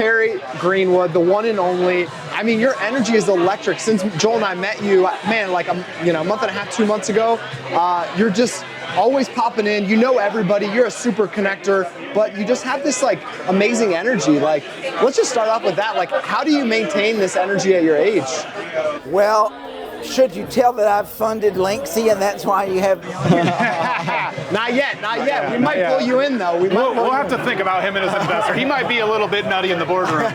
Terry Greenwood, the one and only. I mean, your energy is electric. Since Joel and I met you, man, like a month and a half, 2 months ago, you're just always popping in. You know everybody. You're a super connector, but you just have this like amazing energy. Like, let's just start off with that. Like, how do you maintain this energy at your age? Well, should you tell that I've funded Linxy and that's why you have me on here? Not yet. We might pull you in though. We'll have to think about him as an investor. He might be a little bit nutty in the boardroom.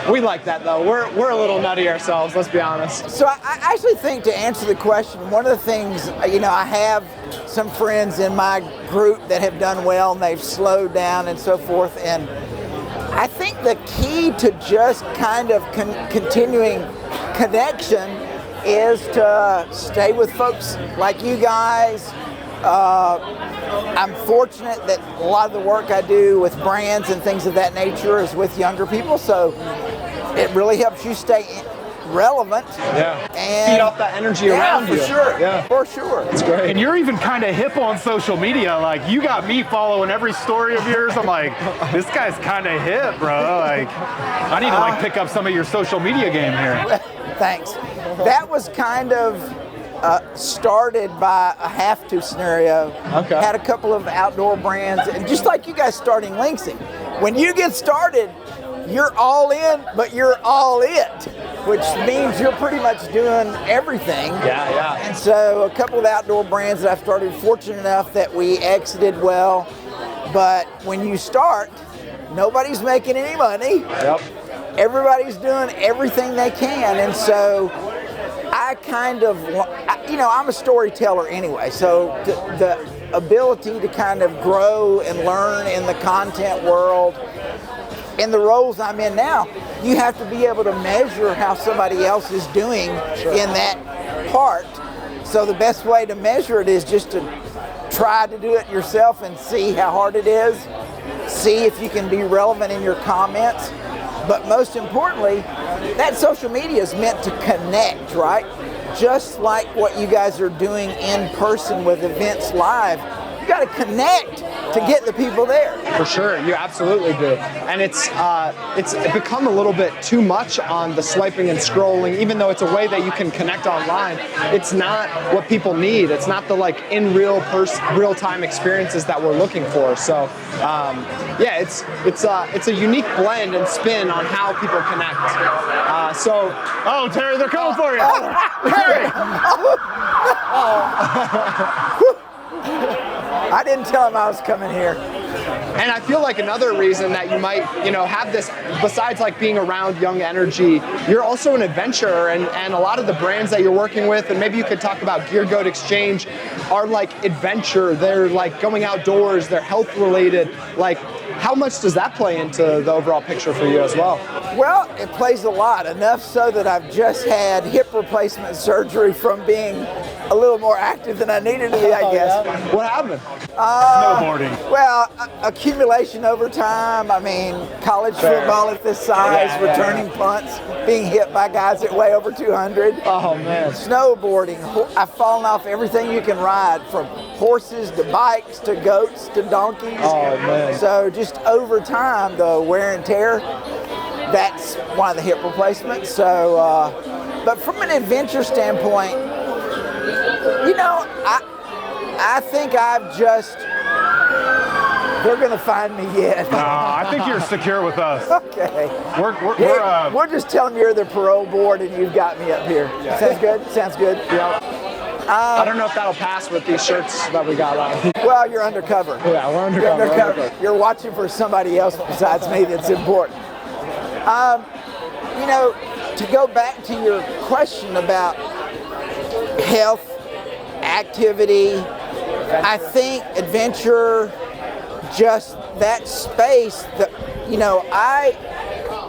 We like that though. We're a little nutty ourselves, let's be honest. So I actually think, to answer the question, one of the things, I have some friends in my group that have done well and they've slowed down and so forth, and I think the key to just kind of continuing connection is to stay with folks like you guys. I'm fortunate that a lot of the work I do with brands and things of that nature is with younger people, so it really helps you stay relevant. Yeah. And feed off that energy around you. For sure. Yeah. For sure. That's great. And you're even kind of hip on social media. Like, you got me following every story of yours. I'm like, this guy's kind of hip, bro. Like, I need to pick up some of your social media game here. Thanks. That was kind of started by a have-to scenario. Okay. Had a couple of outdoor brands, and just like you guys starting Linxy, when you get started, you're all in, but you're all it, which means you're pretty much doing everything. Yeah. And so a couple of outdoor brands that I've started, fortunate enough that we exited well, but when you start, nobody's making any money. Yep. Everybody's doing everything they can, and so I kind of, I'm a storyteller anyway, so the ability to kind of grow and learn in the content world, in the roles I'm in now, you have to be able to measure how somebody else is doing in that part. So the best way to measure it is just to try to do it yourself and see how hard it is, see if you can be relevant in your comments. But most importantly, that social media is meant to connect, right? Just like what you guys are doing in person with events live, you got to connect to get the people there. For sure, you absolutely do. And it's become a little bit too much on the swiping and scrolling, even though it's a way that you can connect online. It's not what people need. It's not the like in real-time experiences that we're looking for. So it's a unique blend and spin on how people connect. Oh, Terry, they're coming for you. Terry! I didn't tell him I was coming here. And I feel like another reason that you might, have this, besides like being around young energy, you're also an adventurer, and a lot of the brands that you're working with, and maybe you could talk about Gear Goat Exchange, are like adventure. They're like going outdoors, they're health related. Like, how much does that play into the overall picture for you as well? Well, it plays a lot, enough so that I've just had hip replacement surgery from being a little more active than I needed to be, I guess. Yeah. What happened? Snowboarding. Well, accumulation over time. I mean, college football at this size, returning punts, being hit by guys that weigh over 200. Oh, man. Snowboarding. I've fallen off everything you can ride, from horses to bikes to goats to donkeys. Oh, man. So just over time, the wear and tear, that's one of the hip replacements. So, but from an adventure standpoint, I think I've just, they're going to find me yet. No, I think you're secure with us. Okay. We're just telling you you're the parole board and you've got me up here. Yeah. Sounds good? Sounds good? Yep. I don't know if that'll pass with these shirts that we got on. Well, you're undercover. Yeah, we're undercover. You're watching for somebody else besides me that's important. To go back to your question about health, activity, I think adventure, just that space, I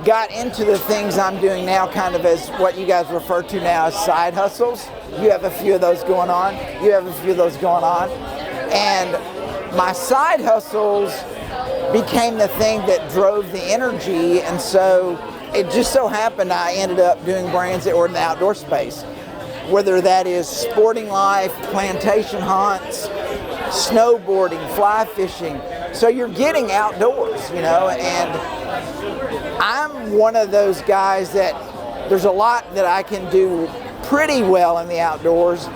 got into the things I'm doing now kind of as what you guys refer to now as side hustles. You have a few of those going on. And my side hustles became the thing that drove the energy, and so it just so happened I ended up doing brands that were in the outdoor space, whether that is sporting life, plantation hunts, snowboarding, fly fishing. So you're getting outdoors, and I'm one of those guys that there's a lot that I can do pretty well in the outdoors,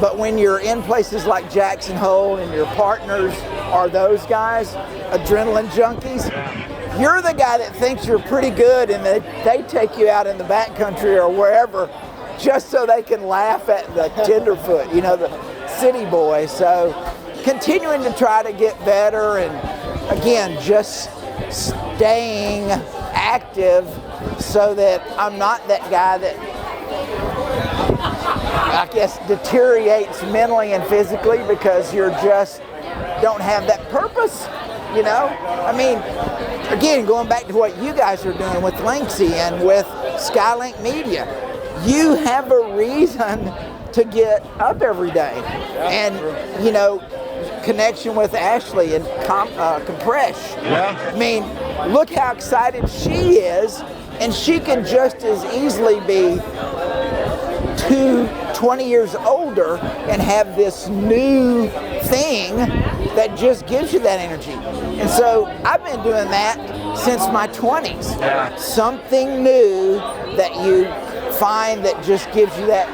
but when you're in places like Jackson Hole and your partners are those guys, adrenaline junkies, you're the guy that thinks you're pretty good and they take you out in the backcountry or wherever just so they can laugh at the tenderfoot, you know, the city boy. So continuing to try to get better and again, just staying active so that I'm not that guy that I guess deteriorates mentally and physically because you're just don't have that purpose, you know? I mean, again, going back to what you guys are doing with Linxy and with Skylink Media, you have a reason to get up every day. And, you know, connection with Ashley and Compresh. Yeah. I mean, look how excited she is, and she can just as easily be 20 years older and have this new thing that just gives you that energy. And so I've been doing that since my 20s. Yeah. Something new that you find that just gives you that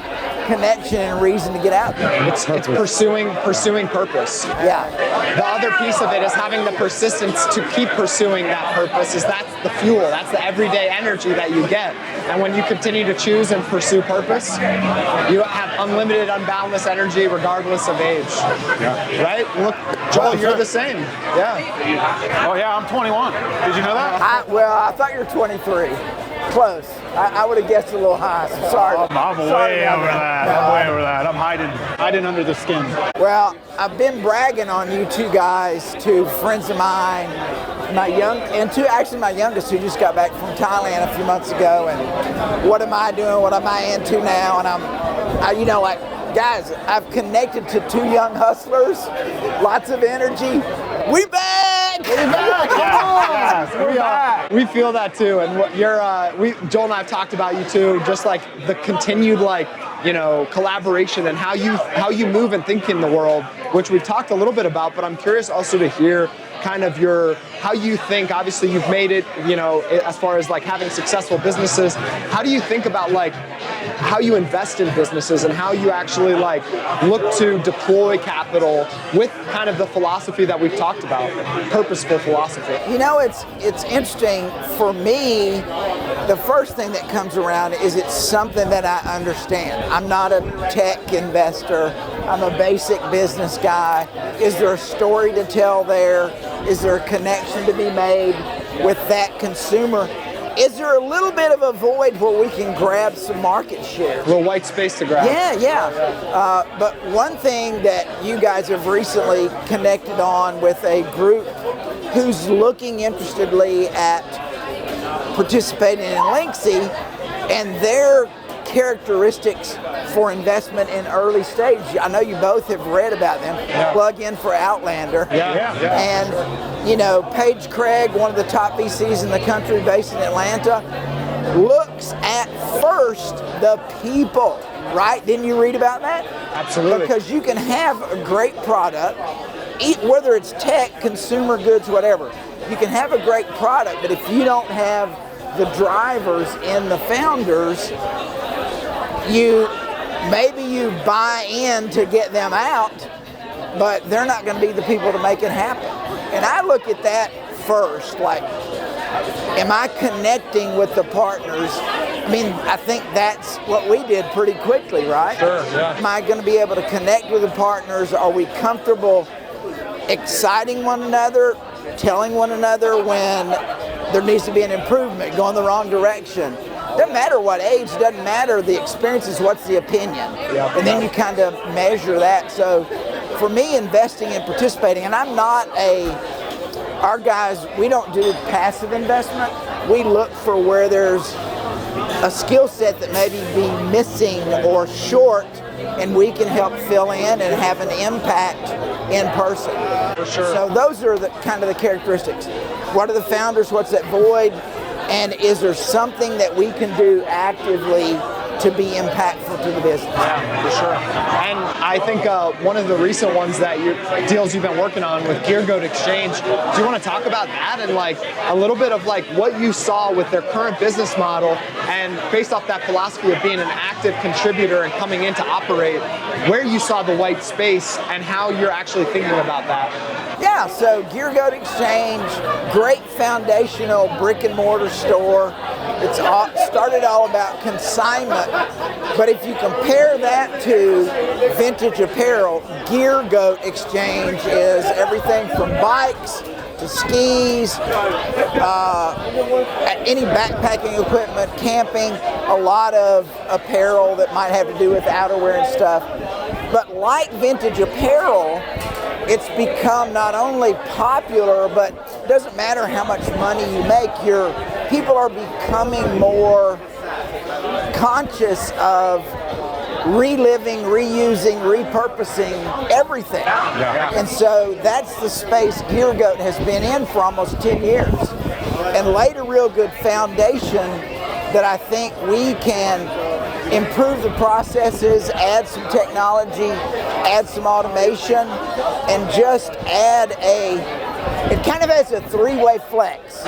connection and reason to get out there. It's pursuing purpose. Yeah. The other piece of it is having the persistence to keep pursuing that purpose. That's the fuel. That's the everyday energy that you get. And when you continue to choose and pursue purpose, you have unlimited, unboundless energy regardless of age. Yeah. Right? Look, Joel, you're the same. Yeah. Oh yeah, I'm 21. Did you know that? I thought you were 23. Close. I would have guessed a little high. So sorry. I'm way over that. I'm way over that. I'm hiding under the skin. Well, I've been bragging on you two guys to friends of mine, my youngest who just got back from Thailand a few months ago, and what am I doing? What am I into now? And guys, I've connected to two young hustlers, lots of energy. We back! We back! Yes, we are. We feel that too, and what Joel and I have talked about you too, just like the continued collaboration and how you move and think in the world, which we've talked a little bit about. But I'm curious also to hear kind of how you think. Obviously, you've made it, as far as like having successful businesses. How do you think about like how you invest in businesses and how you actually like look to deploy capital with kind of the philosophy that we've talked about, purposeful philosophy? It's interesting for me. The first thing that comes around is it's something that I understand. I'm not a tech investor. I'm a basic business guy. Is there a story to tell there? Is there a connection to be made with that consumer? Is there a little bit of a void where we can grab some market share? A little white space to grab. Yeah. But one thing that you guys have recently connected on with a group who's looking interestedly at participating in Linxy and their characteristics for investment in early stage. I know you both have read about them. Yeah. Plug in for Outlander. Yeah. And, Paige Craig, one of the top VCs in the country based in Atlanta, looks at first the people, right? Didn't you read about that? Absolutely. Because you can have a great product, whether it's tech, consumer goods, whatever. You can have a great product, but if you don't have the drivers and the founders, maybe you buy in to get them out, but they're not going to be the people to make it happen. And I look at that first, like, am I connecting with the partners? I mean, I think that's what we did pretty quickly, right? Sure, yeah. Am I going to be able to connect with the partners? Are we comfortable exciting one another, telling one another when there needs to be an improvement, going the wrong direction? Doesn't matter what age, doesn't matter the experiences, what's the opinion? Yep. And then you kind of measure that. So for me, investing and participating, and our guys, we don't do passive investment. We look for where there's a skill set that maybe be missing or short, and we can help fill in and have an impact in person. For sure. So those are the kind of the characteristics. What are the founders? What's that void? And is there something that we can do actively to be impactful to the business. Yeah, for sure. And I think one of the recent ones that deals you've been working on with Gear Goat Exchange, do you want to talk about that and like a little bit of like what you saw with their current business model, and based off that philosophy of being an active contributor and coming in to operate, where you saw the white space and how you're actually thinking about that? Yeah, so Gear Goat Exchange, great foundational brick and mortar store. It's started all about consignment, but if you compare that to vintage apparel, Gear Goat Exchange is everything from bikes to skis, any backpacking equipment, camping, a lot of apparel that might have to do with outerwear and stuff. But like vintage apparel, it's become not only popular, but it doesn't matter how much money you make, people are becoming more conscious of reliving, reusing, repurposing everything. Yeah. And so that's the space Gear Goat has been in for almost 10 years and laid a real good foundation that I think we can improve the processes, add some technology, add some automation, and just add it kind of has a three-way flex.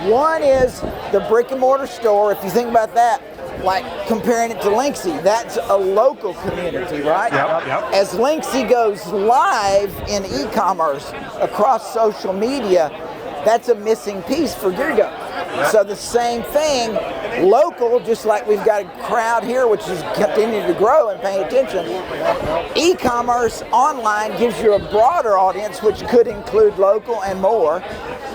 One is the brick and mortar store. If you think about that, like comparing it to Linxy, that's a local community, right? Yep. As Linxy goes live in e-commerce across social media, that's a missing piece for Gear Goat. So the same thing, local, just like we've got a crowd here which is continuing to grow and paying attention. E-commerce online gives you a broader audience, which could include local and more.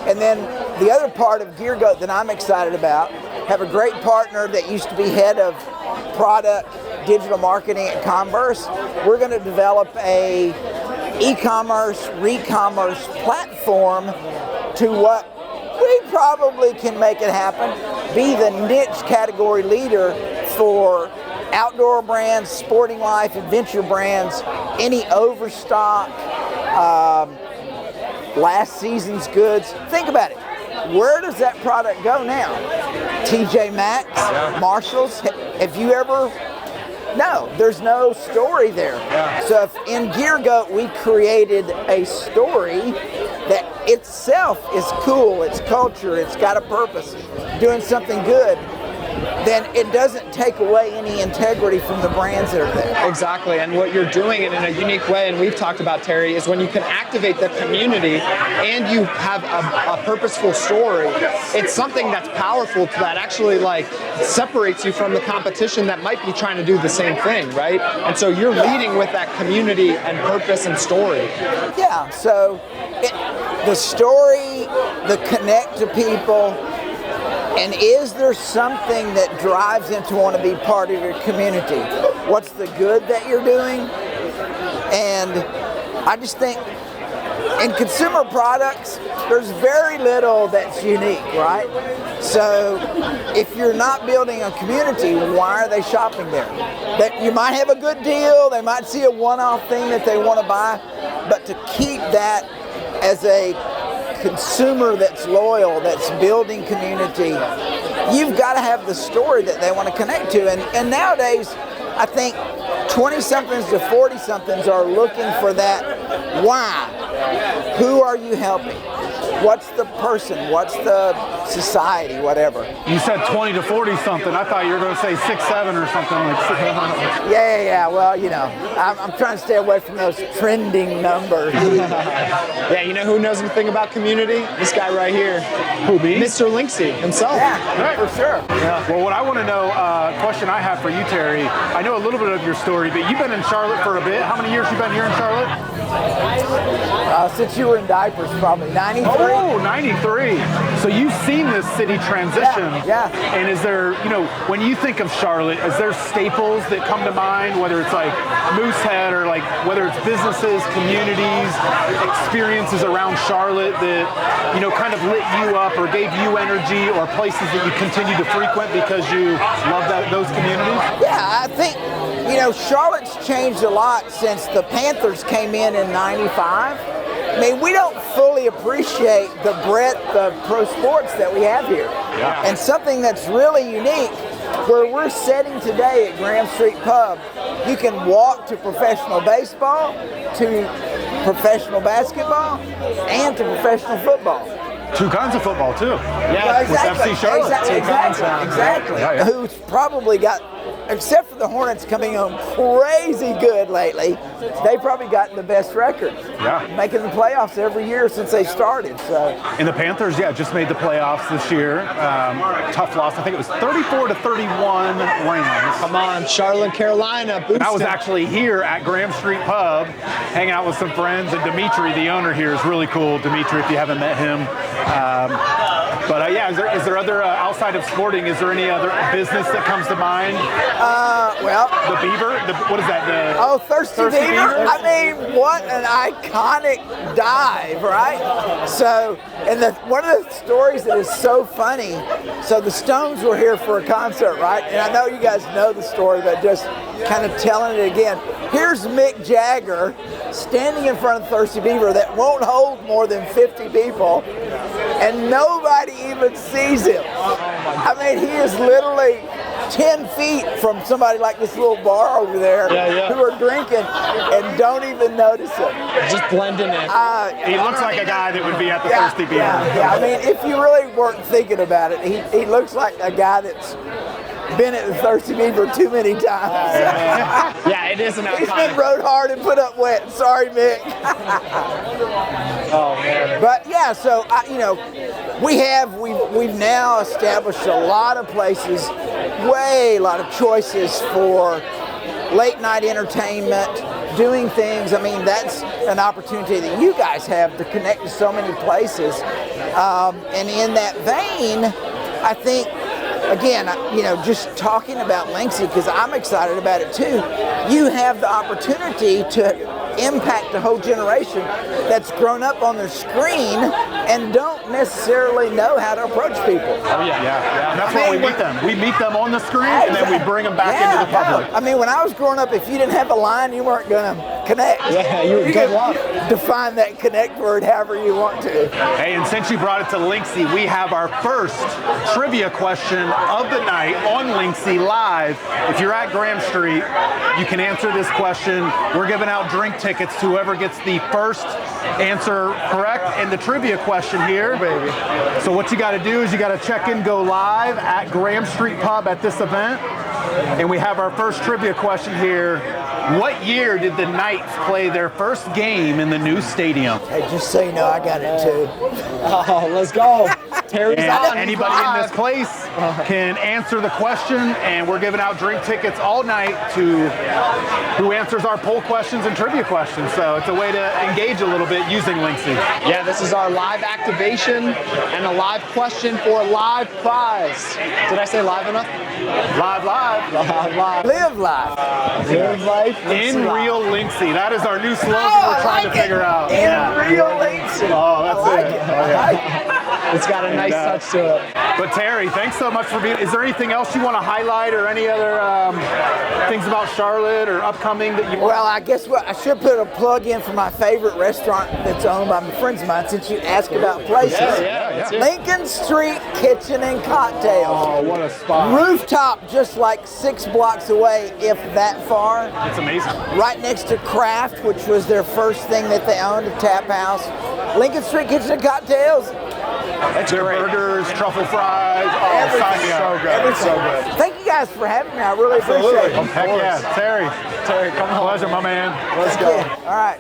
And then the other part of Gear Goat that I'm excited about, have a great partner that used to be head of product digital marketing at Converse. We're going to develop a e-commerce, re-commerce platform to what we probably can make it happen, be the niche category leader for outdoor brands, sporting life, adventure brands, any overstock, last season's goods. Think about it. Where does that product go now? TJ Maxx, Marshalls. Have you ever? No, there's no story there. Yeah. So if in Gear Goat we created a story that itself is cool, it's culture, it's got a purpose, doing something good, then it doesn't take away any integrity from the brands that are there. Exactly, and what you're doing it in a unique way, and we've talked about, Terry, is when you can activate the community and you have a purposeful story, it's something that's powerful that actually like separates you from the competition that might be trying to do the same thing, right? And so you're leading with that community and purpose and story. Yeah, so the story, the connect to people, and is there something that drives them to want to be part of your community? What's the good that you're doing? And I just think in consumer products, there's very little that's unique, right? So if you're not building a community, why are they shopping there? That you might have a good deal, they might see a one-off thing that they want to buy, but to keep that as a consumer that's loyal, that's building community, you've got to have the story that they want to connect to. And nowadays, I think 20-somethings to 40-somethings are looking for that why. Who are you helping? What's the person? What's the society? Whatever. You said 20 to 40 something. I thought you were going to say 6, 7 or something like that. Yeah. Well, you know, I'm trying to stay away from those trending numbers. Yeah, you know who knows anything about community? This guy right here. Who, me? Mr. Linxy himself. Yeah, right. For sure. Yeah. Well, what I want to know, question I have for you, Terry, I know a little bit of your story, but you've been in Charlotte for a bit. How many years you been here in Charlotte? Since you were in diapers, probably 93. Oh, 93. So you've seen this city transition. Yeah. And is there, you know, when you think of Charlotte, is there staples that come to mind, whether it's like Moosehead or like whether it's businesses, communities, experiences around Charlotte that, you know, kind of lit you up or gave you energy, or places that you continue to frequent because you love those communities? Yeah, I think, you know, Charlotte's changed a lot since the Panthers came in 95. I mean, we don't fully appreciate the breadth of pro sports that we have here. Yeah. And something that's really unique, where we're sitting today at Graham Street Pub, you can walk to professional baseball, to professional basketball, and to professional football. Two kinds of football too. Yeah, exactly. With FC Charlotte. Exactly. Yeah. Who's probably got, except for the Hornets coming on crazy good lately, they probably got the best record. Yeah. Making the playoffs every year since they started. So. And the Panthers, just made the playoffs this year. Tough loss. I think it was 34-31 Rams. Come on, Charlotte, Carolina. And I was actually here at Graham Street Pub, hanging out with some friends, and Dimitri, the owner here, is really cool. Dimitri, if you haven't met him. Is there other, outside of sporting, is there any other business that comes to mind? The Beaver? What is that? Thirsty Beaver? I mean, what an iconic dive, right? So, and one of the stories that is so funny, so the Stones were here for a concert, right? And I know you guys know the story, but just kind of telling it again. Here's Mick Jagger standing in front of Thirsty Beaver that won't hold more than 50 people, and nobody even sees him. I mean, he is literally 10 feet from somebody like this little bar over there who are drinking and don't even notice him. Just blending in. He looks like a guy that would be at the Thirsty Beaver. Yeah, I mean, if you really weren't thinking about it, he looks like a guy that's been at the Thirsty Beaver too many times. Yeah, it is an iconic. He's been rode hard and put up wet. Sorry, Mick. Oh man. But yeah, so we've now established a lot of places, a lot of choices for late night entertainment, doing things. I mean, that's an opportunity that you guys have to connect to so many places. And in that vein, I think, again, just talking about Linxy, because I'm excited about it too, you have the opportunity to impact a whole generation that's grown up on their screen and don't necessarily know how to approach people. Oh yeah. And that's why we meet them. We meet them on the screen, and then we bring them back into the public. I mean, when I was growing up, if you didn't have a line, you weren't going to connect. Yeah, you can define that connect word however you want to. Hey, and since you brought it to Linxy, we have our first trivia question of the night on Linxy live. If you're at Graham Street, you can answer this question. We're giving out drink tickets to whoever gets the first answer correct. And the trivia question here, baby. So what you got to do is you got to check in, go live at Graham Street Pub at this event. And we have our first trivia question here. What year did the Knights play their first game in the new stadium? Hey, just so you know, I got it too. Oh, let's go. Terry's on. Anybody in this place can answer the question, and we're giving out drink tickets all night to who answers our poll questions and trivia questions. So it's a way to engage a little bit using Linxy. Yeah, this is our live activation and a live question for live prize. Did I say live enough? Live. Live life. Live life. In real Linxy. That is our new slogan we're trying to figure out. In real Linxy. Oh, that's it. I like it. It's got a nice touch to it. But Terry, thanks so much for being. Is there anything else you want to highlight, or any other things about Charlotte or upcoming that you want? Well, I guess I should put a plug in for my favorite restaurant that's owned by my friends of mine, since you asked about places. Yeah. Lincoln Street Kitchen and Cocktails. Oh, what a spot. Rooftop just like 6 blocks away, if that far. It's amazing. Right next to Kraft, which was their first thing that they owned, a tap house. Lincoln Street Kitchen and Cocktails. That's Their great. burgers, truffle fries, sign me up. So good. So good. Thank you guys for having me. I really appreciate it. Heck yeah. Terry, Terry, come on. pleasure, my man. Let's go. All right.